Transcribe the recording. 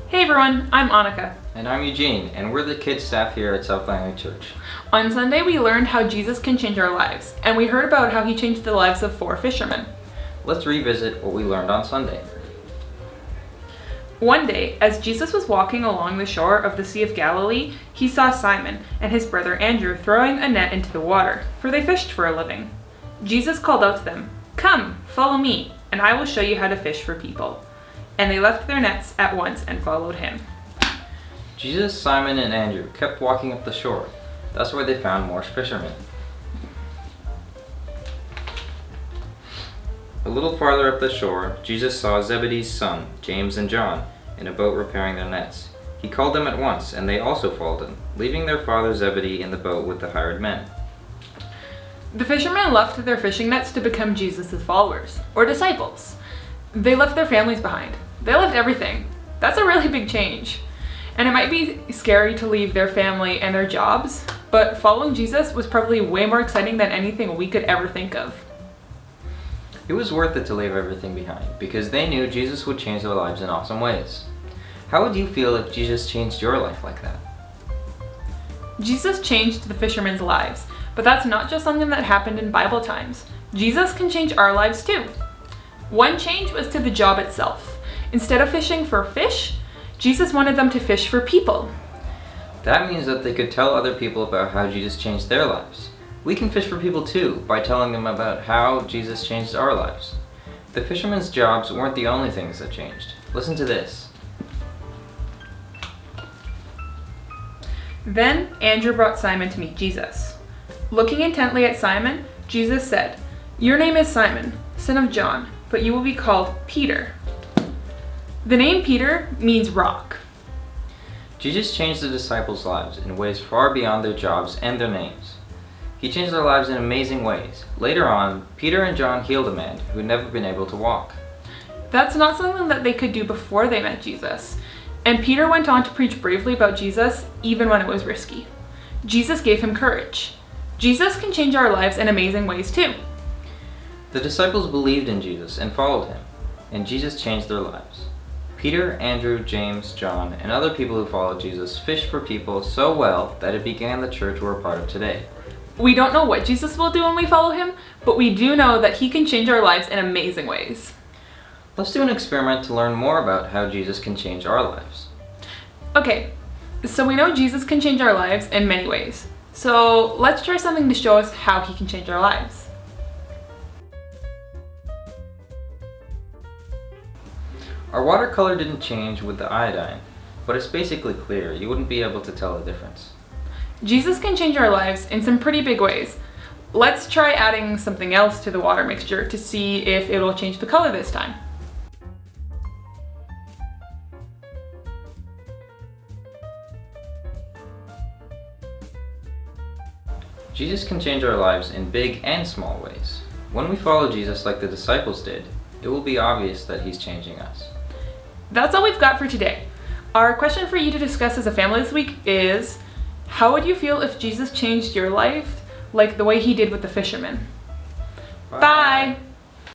Hey everyone, I'm Annika. And I'm Eugene, and we're the kids staff here at South Langley Church. On Sunday we learned how Jesus can change our lives, and we heard about how he changed the lives of 4 fishermen. Let's revisit what we learned on Sunday. One day, as Jesus was walking along the shore of the Sea of Galilee, he saw Simon and his brother Andrew throwing a net into the water, for they fished for a living. Jesus called out to them, "Come, follow me, and I will show you how to fish for people." And they left their nets at once and followed him. Jesus, Simon, and Andrew kept walking up the shore. That's where they found more fishermen. A little farther up the shore, Jesus saw Zebedee's son, James and John, in a boat repairing their nets. He called them at once, and they also followed him, leaving their father Zebedee in the boat with the hired men. The fishermen left their fishing nets to become Jesus' followers, or disciples. They left their families behind. They left everything. That's a really big change. And it might be scary to leave their family and their jobs, but following Jesus was probably way more exciting than anything we could ever think of. It was worth it to leave everything behind, because they knew Jesus would change their lives in awesome ways. How would you feel if Jesus changed your life like that? Jesus changed the fishermen's lives, but that's not just something that happened in Bible times. Jesus can change our lives too. One change was to the job itself. Instead of fishing for fish, Jesus wanted them to fish for people. That means that they could tell other people about how Jesus changed their lives. We can fish for people too, by telling them about how Jesus changed our lives. The fishermen's jobs weren't the only things that changed. Listen to this. Then Andrew brought Simon to meet Jesus. Looking intently at Simon, Jesus said, "Your name is Simon, son of John, but you will be called Peter." The name Peter means rock. Jesus changed the disciples' lives in ways far beyond their jobs and their names. He changed their lives in amazing ways. Later on, Peter and John healed a man who had never been able to walk. That's not something that they could do before they met Jesus. And Peter went on to preach bravely about Jesus even when it was risky. Jesus gave him courage. Jesus can change our lives in amazing ways too. The disciples believed in Jesus and followed him, and Jesus changed their lives. Peter, Andrew, James, John, and other people who followed Jesus fished for people so well that it began the church we're a part of today. We don't know what Jesus will do when we follow him, but we do know that he can change our lives in amazing ways. Let's do an experiment to learn more about how Jesus can change our lives. Okay, so we know Jesus can change our lives in many ways. So let's try something to show us how he can change our lives. Our watercolor didn't change with the iodine, but it's basically clear. You wouldn't be able to tell the difference. Jesus can change our lives in some pretty big ways. Let's try adding something else to the water mixture to see if it'll change the color this time. Jesus can change our lives in big and small ways. When we follow Jesus like the disciples did, it will be obvious that he's changing us. That's all we've got for today. Our question for you to discuss as a family this week is, how would you feel if Jesus changed your life like the way he did with the fishermen? Bye!